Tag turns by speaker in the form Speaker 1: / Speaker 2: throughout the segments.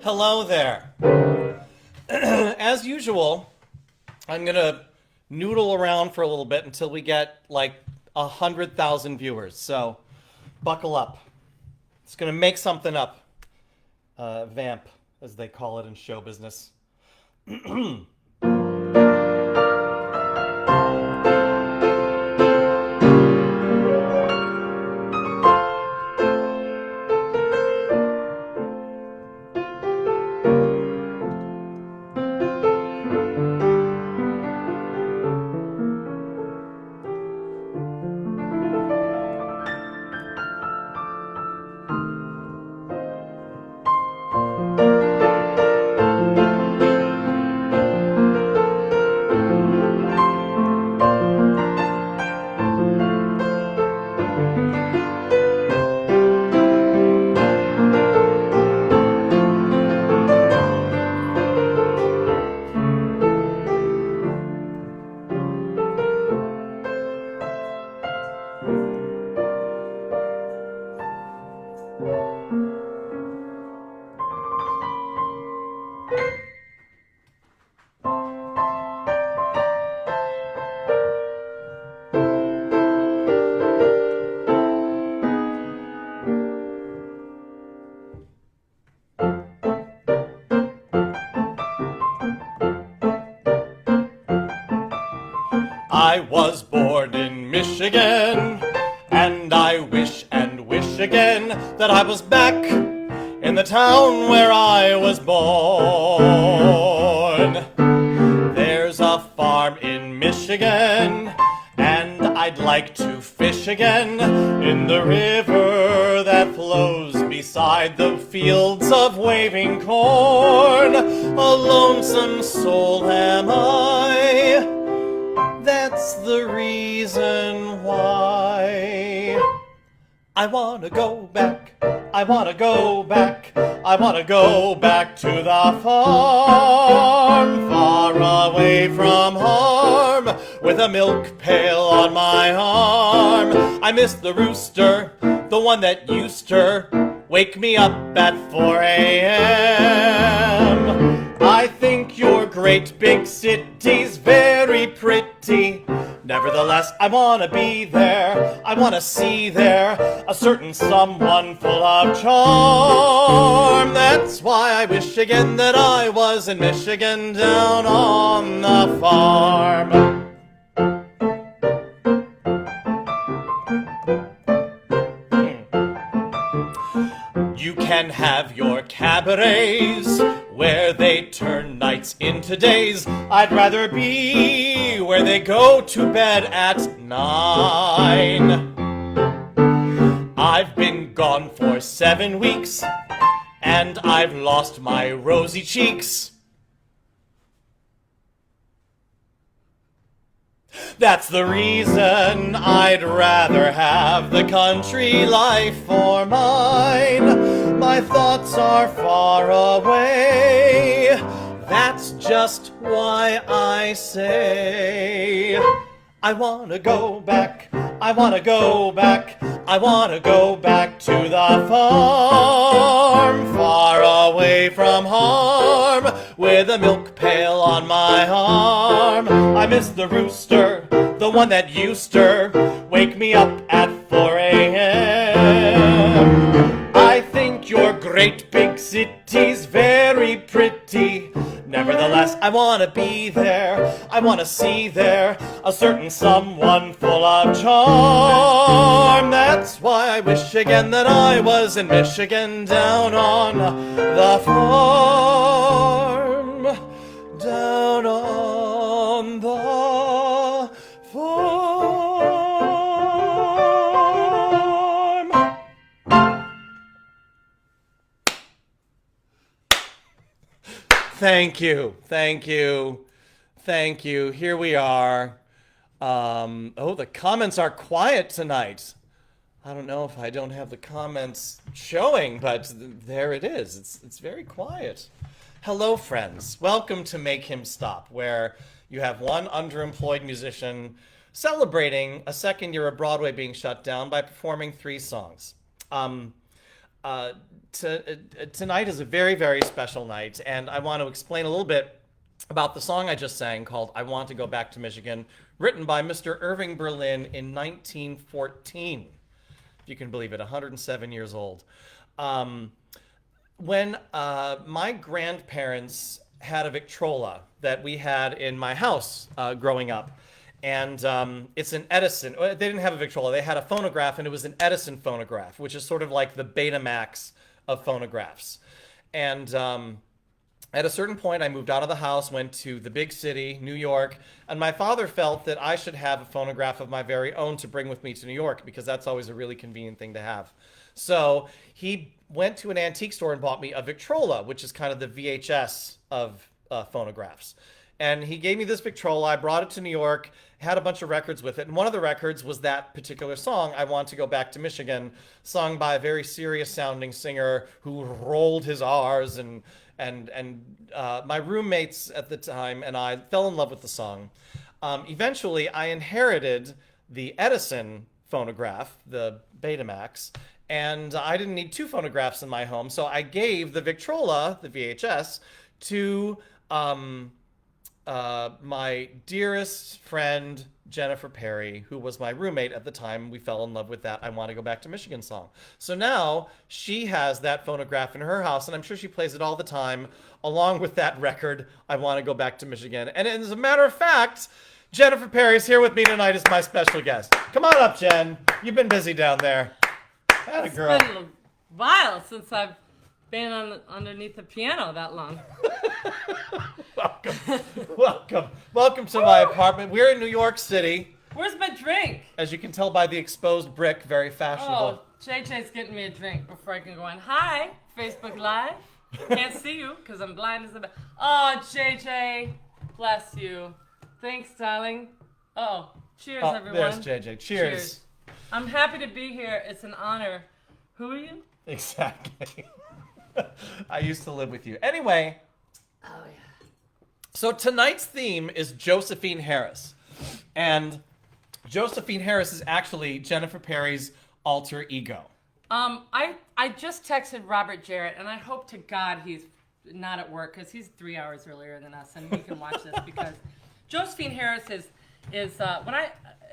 Speaker 1: Hello there. As usual, I'm gonna noodle around for a little bit until we get like 100,000 viewers. So buckle up. It's gonna make something up. Vamp, as they call it in show business. I was born in Michigan, and I wish and wish again that I was back in the town where I was born. There's a farm in Michigan, and I'd like to fish again in the river that flows beside the fields of waving corn. A lonesome soul am I. That's the reason why I wanna go back, I wanna go back, I wanna go back to the farm, far away from harm, with a milk pail on my arm. I miss the rooster, the one that used to wake me up at 4 a.m. I think your great big city's very pretty. Nevertheless, I wanna be there, I wanna see there a certain someone full of charm. That's why I wish again that I was in Michigan down on the farm. You can have your cabarets where they turn nights into days. I'd rather be where they go to bed at 9. I've been gone for 7 weeks, and I've lost my rosy cheeks. That's the reason I'd rather have the country life for mine. My thoughts are far away. That's just why I say I wanna go back, I wanna go back, I wanna go back to the farm, far away from harm, with a milk pail on my arm. I miss the rooster, the one that used to wake me up at 4 a.m. I think your great big city's very pretty. Nevertheless, I wanna be there, I wanna see there a certain someone full of charm. That's why I wish again that I was in Michigan down on the farm. Down on the farm. Thank you, thank you, thank you. Here we are. Oh, the comments are quiet tonight. I don't know if I don't have the comments showing, but there it is. It's very quiet. Hello, friends. Welcome to Make Him Stop, where you have one underemployed musician celebrating a second year of Broadway being shut down by performing 3 songs. Um, Tonight is a very, very special night, and I want to explain a little bit about the song I just sang called I Want to Go Back to Michigan, written by Mr. Irving Berlin in 1914. If you can believe it, 107 years old. When my grandparents had a Victrola that we had in my house growing up, and it's an Edison. They didn't have a Victrola. They had a phonograph, and it was an Edison phonograph, which is sort of like the Betamax of phonographs. And at a certain point, I moved out of the house, went to the big city, New York, and my father felt that I should have a phonograph of my very own to bring with me to New York, because that's always a really convenient thing to have. So he went to an antique store and bought me a Victrola, which is kind of the VHS of phonographs. And he gave me this Victrola. I brought it to New York, had a bunch of records with it. And one of the records was that particular song, I Want to Go Back to Michigan, sung by a very serious sounding singer who rolled his R's. And my roommates at the time and I fell in love with the song. Eventually, I inherited the Edison phonograph, the Betamax, and I didn't need 2 phonographs in my home. So I gave the Victrola, the VHS, to my dearest friend, Jennifer Perry, who was my roommate at the time. We fell in love with that I Want to Go Back to Michigan song. So now she has that phonograph in her house, and I'm sure she plays it all the time, along with that record, I Want to Go Back to Michigan. And as a matter of fact, Jennifer Perry is here with me tonight as my special guest. Come on up, Jen. You've been busy down there. Atta girl.
Speaker 2: It's been a while since I've been underneath the piano that long.
Speaker 1: Welcome to my apartment. We're in New York City.
Speaker 2: Where's my drink?
Speaker 1: As you can tell by the exposed brick, very fashionable.
Speaker 2: Oh, JJ's getting me a drink before I can go on. Hi, Facebook Live. Can't see you because I'm blind as a bat. Oh, JJ, bless you. Thanks, darling. Oh, cheers, everyone.
Speaker 1: There's JJ. Cheers.
Speaker 2: I'm happy to be here. It's an honor. Who are you?
Speaker 1: Exactly. I used to live with you. Anyway.
Speaker 2: Oh, yeah.
Speaker 1: So tonight's theme is Josephine Harris. And Josephine Harris is actually Jennifer Perry's alter ego.
Speaker 2: I just texted Robert Jarrett, and I hope to God he's not at work, because he's 3 hours earlier than us, and he can watch this, because Josephine Harris is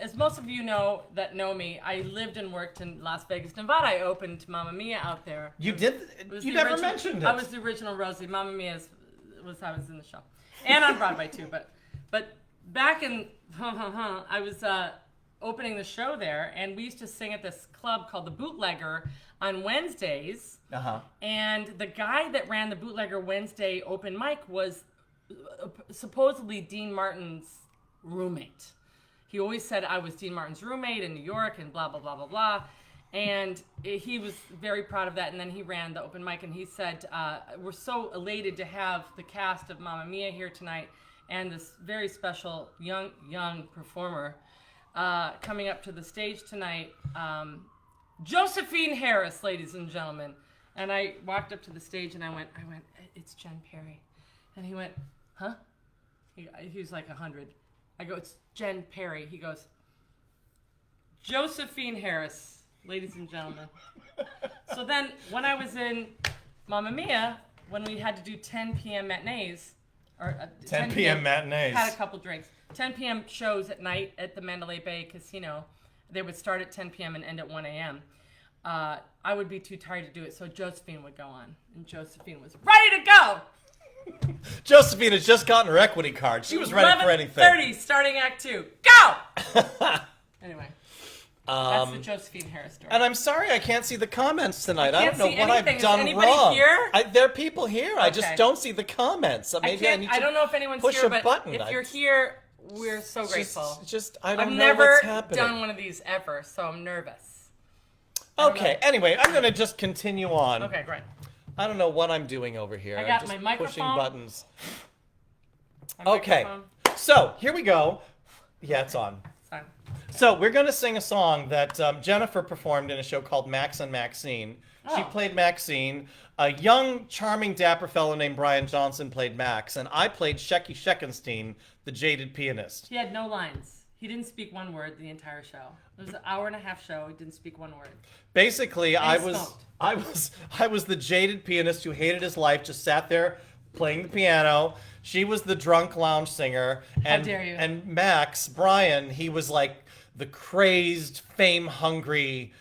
Speaker 2: as most of you know that know me, I lived and worked in Las Vegas, Nevada. I opened Mamma Mia out there.
Speaker 1: You did? You never mentioned it.
Speaker 2: I was the original Rosie. Mamma Mia I was in the show. And on Broadway, too. But back in, I was opening the show there, and we used to sing at this club called the Bootlegger on Wednesdays. Uh-huh. And the guy that ran the Bootlegger Wednesday open mic was supposedly Dean Martin's roommate. He always said I was Dean Martin's roommate in New York and blah, blah, blah, blah, blah. And he was very proud of that. And then he ran the open mic, and he said, we're so elated to have the cast of Mamma Mia here tonight and this very special young performer coming up to the stage tonight. Josephine Harris, ladies and gentlemen. And I walked up to the stage, and I went, it's Jen Perry. And he went, huh? He was like 100. I go, it's Jen Perry. He goes, Josephine Harris, ladies and gentlemen. So then when I was in Mamma Mia, when we had to do 10 p.m. matinees, or
Speaker 1: 10 p.m. matinees,
Speaker 2: had a couple drinks. 10 p.m. shows at night at the Mandalay Bay Casino. They would start at 10 p.m. and end at 1 a.m. I would be too tired to do it, so Josephine would go on. And Josephine was ready to go.
Speaker 1: Josephine has just gotten her equity card. She was ready for anything.
Speaker 2: 11:30, starting Act 2. Go! Anyway, that's the Josephine Harris story.
Speaker 1: And I'm sorry I can't see the comments tonight. I don't know what
Speaker 2: anything.
Speaker 1: I've done
Speaker 2: Is anybody
Speaker 1: wrong.
Speaker 2: Here?
Speaker 1: There are people here.
Speaker 2: Okay.
Speaker 1: I just don't see the comments. So maybe I need to
Speaker 2: don't know if anyone's
Speaker 1: push
Speaker 2: here,
Speaker 1: a
Speaker 2: but
Speaker 1: button.
Speaker 2: if you're here, we're so grateful.
Speaker 1: I don't
Speaker 2: I've
Speaker 1: know what's happening.
Speaker 2: I've never done one of these ever, so I'm nervous.
Speaker 1: Okay, anyway, I'm going to just continue on.
Speaker 2: Okay, great.
Speaker 1: I don't know what I'm doing over here.
Speaker 2: I got
Speaker 1: I'm just
Speaker 2: my microphone.
Speaker 1: pushing buttons.
Speaker 2: My
Speaker 1: Okay,
Speaker 2: microphone.
Speaker 1: so here we go. Yeah, it's on.
Speaker 2: It's on.
Speaker 1: So we're going to sing a song that Jennifer performed in a show called Max and Maxine. She
Speaker 2: Oh.
Speaker 1: played Maxine. A young, charming, dapper fellow named Brian Johnson played Max, and I played Shecky Sheckenstein, the jaded pianist.
Speaker 2: He had no lines. He didn't speak one word the entire show. It was an hour and a half show. He didn't speak one word.
Speaker 1: Basically,
Speaker 2: And
Speaker 1: I
Speaker 2: he smoked.
Speaker 1: was the jaded pianist who hated his life, just sat there playing the piano. She was the drunk lounge singer. And,
Speaker 2: dare you.
Speaker 1: And Max, Brian, he was like the crazed, fame-hungry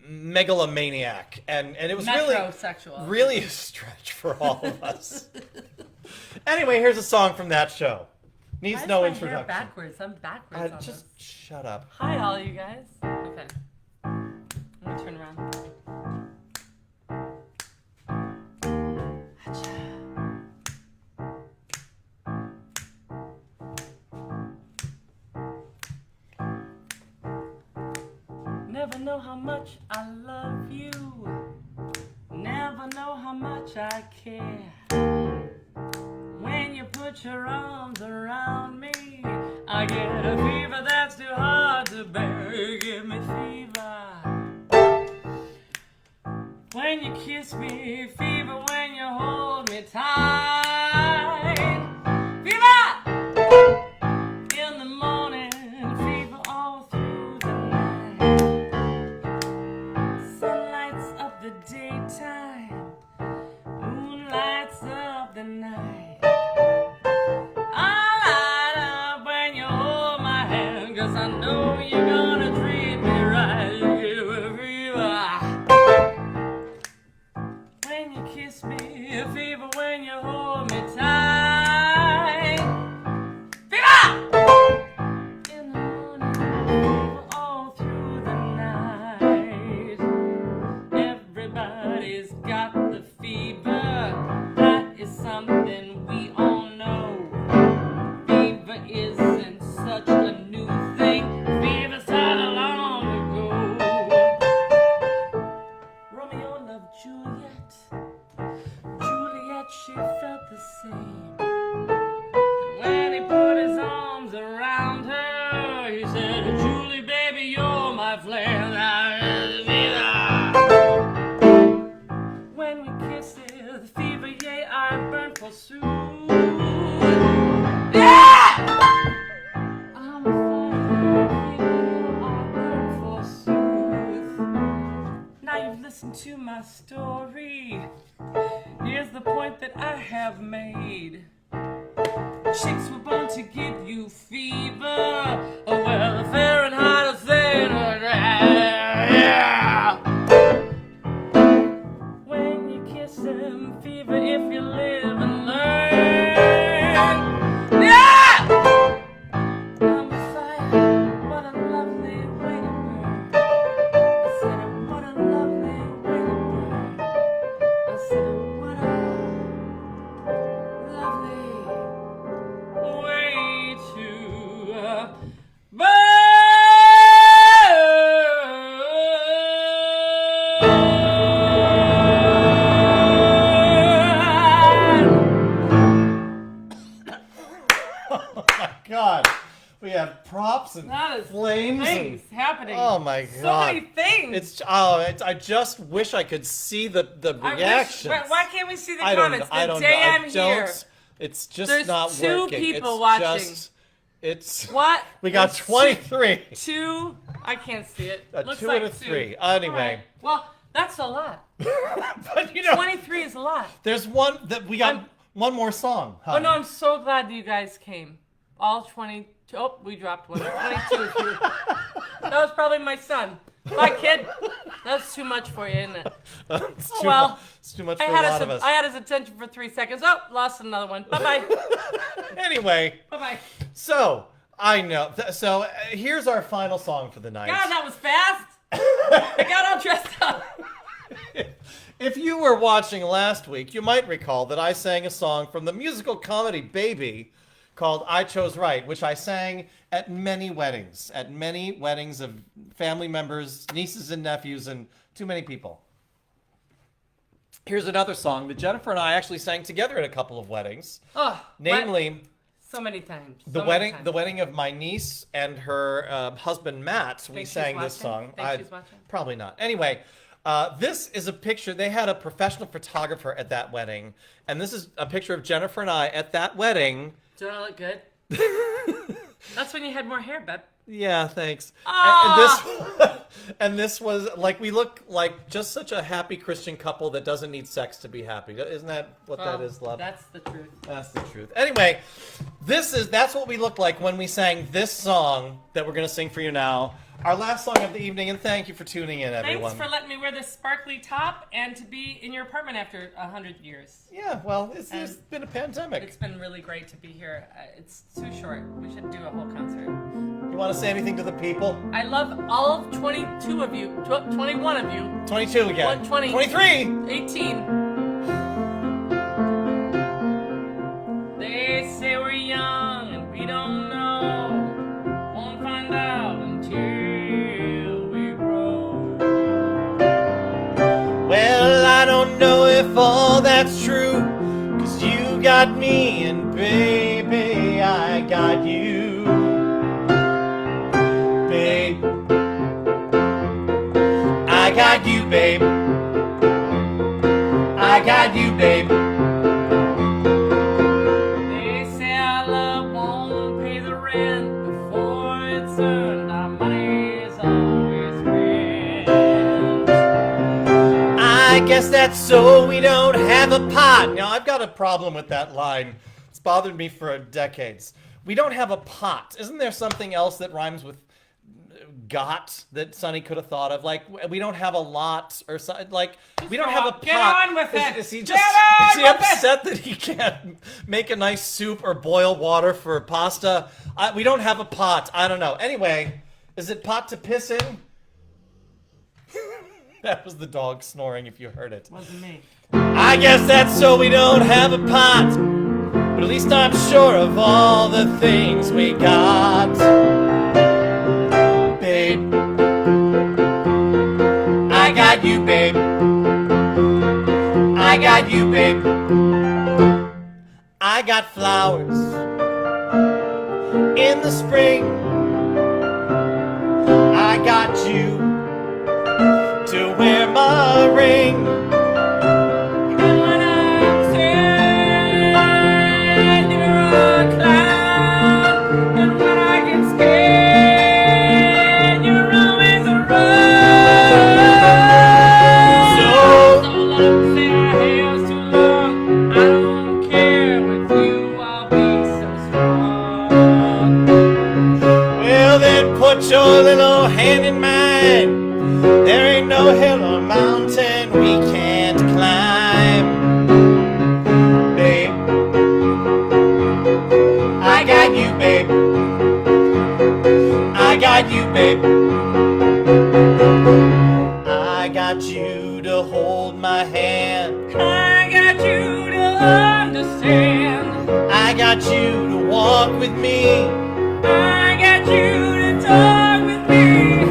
Speaker 1: megalomaniac. And it was
Speaker 2: Metrosexual.
Speaker 1: really a stretch for all of us. Anyway, here's a song from that show. Needs
Speaker 2: Why is
Speaker 1: no
Speaker 2: my
Speaker 1: introduction.
Speaker 2: hair backwards? I'm backwards on
Speaker 1: Just
Speaker 2: this.
Speaker 1: shut up.
Speaker 2: Hi, all you guys. Okay. I'm going to turn around. Never know how much I love you. Never know how much I care. When you put your arms around me, I get a fever that's too hard to bear. You give me fever. When you kiss me, fever when you hold me tight. Fever! In the morning, fever all through the night. Sun lights up the daytime, moon lights up the night. I know you're gonna treat me right. You give me fever when you kiss me, a fever when you hold me tight. Fever in the morning, fever all through the night. Everybody's got the fever. That is something we all know. Fever isn't such a new thing. Fever started long ago. Romeo loved Juliet. Juliet, she felt the same. And when he put his arms around her, he said, Julie, baby, you're my flame. When we kissed it, the fever, yea, I burned forsooth. Yeah! I'm a fire, I burn forsooth. Now you've listened to my story. Here's the point that I have made. Chicks were born to give you fever. Oh, well, Fahrenheit is saying, yeah. When you kiss him, fever if you live and learn. Yeah! I'm a fire, what a lovely way to burn. I said, what a lovely way to burn. I said, what a lovely way to burn.
Speaker 1: Oh my God. We have props and
Speaker 2: That is
Speaker 1: flames.
Speaker 2: things happening.
Speaker 1: Oh my
Speaker 2: So
Speaker 1: God.
Speaker 2: many things.
Speaker 1: I just wish I could see the reactions.
Speaker 2: Why can't we see the
Speaker 1: I don't
Speaker 2: comments?
Speaker 1: I don't
Speaker 2: the day
Speaker 1: know.
Speaker 2: I'm here.
Speaker 1: It's just
Speaker 2: There's
Speaker 1: not
Speaker 2: two
Speaker 1: working.
Speaker 2: people
Speaker 1: It's
Speaker 2: watching.
Speaker 1: Just, it's
Speaker 2: What?
Speaker 1: We got
Speaker 2: There's
Speaker 1: 23.
Speaker 2: Two. I can't see it.
Speaker 1: A
Speaker 2: Looks
Speaker 1: 2
Speaker 2: like
Speaker 1: and a
Speaker 2: two.
Speaker 1: 3.
Speaker 2: All
Speaker 1: Anyway.
Speaker 2: right. Well, that's a lot.
Speaker 1: But you know,
Speaker 2: 23 is a lot.
Speaker 1: there's one that we got
Speaker 2: I'm-
Speaker 1: one more song.
Speaker 2: Oh no, I'm so glad that you guys came. All 22. Oh, we dropped one. 22 is here. That was probably my son. Bye, kid. That's too much for you, isn't it?
Speaker 1: It's
Speaker 2: Oh
Speaker 1: too
Speaker 2: well.
Speaker 1: mu- it's too much for
Speaker 2: I
Speaker 1: a
Speaker 2: had
Speaker 1: lot of us.
Speaker 2: I had his attention for 3 seconds. Oh, lost another one. Bye bye.
Speaker 1: Anyway,
Speaker 2: Bye bye.
Speaker 1: so I know. So here's our final song for the night.
Speaker 2: God, that was fast. I got all dressed up.
Speaker 1: If you were watching last week, you might recall that I sang a song from the musical comedy Baby called I Chose Right, which I sang at many weddings of family members, nieces and nephews, and too many people. Here's another song that Jennifer and I actually sang together at a couple of weddings.
Speaker 2: Oh,
Speaker 1: Namely,
Speaker 2: so many times.
Speaker 1: the wedding of my niece and her husband Matt. We
Speaker 2: Think she's
Speaker 1: sang this
Speaker 2: watching?
Speaker 1: song.
Speaker 2: Think she's watching?
Speaker 1: Probably not. Anyway, this is a picture. They had a professional photographer at that wedding, and this is a picture of Jennifer and I at that wedding.
Speaker 2: Do I look good? That's when you had more hair, babe.
Speaker 1: Yeah, thanks.
Speaker 2: Ah!
Speaker 1: And this was like we look like just such a happy Christian couple that doesn't need sex to be happy. Isn't that what that is, love?
Speaker 2: That's the truth.
Speaker 1: That's the truth. Anyway, that's what we looked like when we sang this song that we're gonna sing for you now. Our last song of the evening, and thank you for tuning in, everyone.
Speaker 2: Thanks for letting me wear this sparkly top and to be in your apartment after 100 years.
Speaker 1: Yeah, well, there's been a pandemic.
Speaker 2: It's been really great to be here. It's too short. We should do a whole concert.
Speaker 1: You want to say anything to the people?
Speaker 2: I love all of 22 of you, 21 of you.
Speaker 1: 22 again.
Speaker 2: 20,
Speaker 1: 23!
Speaker 2: 18. They say we're young and we don't know. Won't find out until we grow.
Speaker 1: Well, I don't know if all that's true, 'cause you got me and baby, I got you. Babe, I got you, babe. I got you, babe.
Speaker 2: They say our love won't pay the rent before it's earned. Our money's always spent.
Speaker 1: I guess that's so we don't have a pot. Now, I've got a problem with that line. It's bothered me for decades. We don't have a pot. Isn't there something else that rhymes with got that Sonny could have thought of? Like, we don't have a lot or something. Like, we don't have a pot.
Speaker 2: Get on with it.
Speaker 1: Is he
Speaker 2: Get
Speaker 1: just
Speaker 2: on
Speaker 1: is he
Speaker 2: with
Speaker 1: upset that he can't make a nice soup or boil water for pasta? We don't have a pot. I don't know. Anyway, is it pot to piss in? That was the dog snoring, if you heard it.
Speaker 2: Wasn't me.
Speaker 1: I guess that's so we don't have a pot, but at least I'm sure of all the things we got. Babe, I got you, babe. I got you, babe. I got flowers in the spring. I got you to wear my ring.
Speaker 2: And when I'm sad, you're a clown. And when I get scared, you're always around.
Speaker 1: So
Speaker 2: long, say our hair's too long. I don't care. With you, I'll be so strong.
Speaker 1: well, then put your little hand in mine. There ain't no hill or mountain we can't climb. Babe, I got you, babe. I got you, babe. I got you to hold my hand.
Speaker 2: I got you to understand.
Speaker 1: I got you to walk with me.
Speaker 2: I got you to talk with me.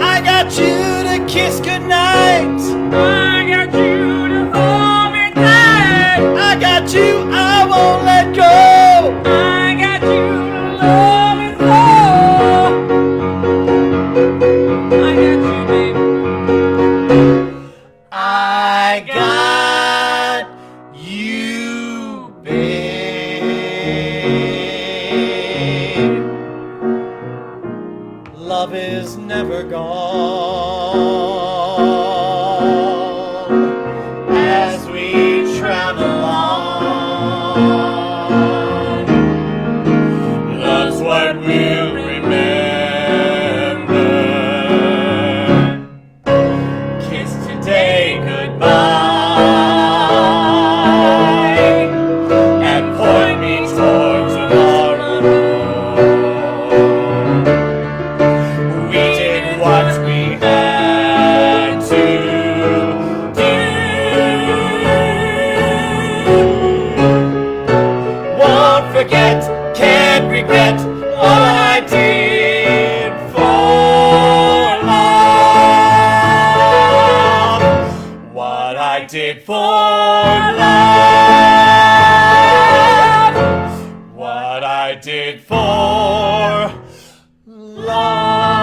Speaker 1: I got you to kiss goodnight.
Speaker 2: I got you to hold me tight.
Speaker 1: I got you, I won't let go.
Speaker 2: I got you to love me so. I got you, babe.
Speaker 1: I got you, babe. Love is never gone as we travel on. That's what we'll remember. Kiss today goodbye and point me towards tomorrow. We did what we had to do. Won't forget, can't regret what I did for love. What I did for love. What I did for love.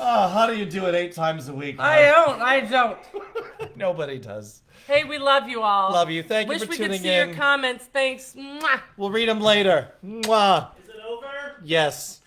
Speaker 1: Oh, how do you do it 8 times a week?
Speaker 2: I don't.
Speaker 1: Nobody does.
Speaker 2: Hey, we love you all.
Speaker 1: Love you. Thank you
Speaker 2: Wish
Speaker 1: for
Speaker 2: we
Speaker 1: tuning
Speaker 2: could see
Speaker 1: in.
Speaker 2: your comments. Thanks. Mwah.
Speaker 1: We'll read them later. Mwah.
Speaker 3: Is it over?
Speaker 1: Yes.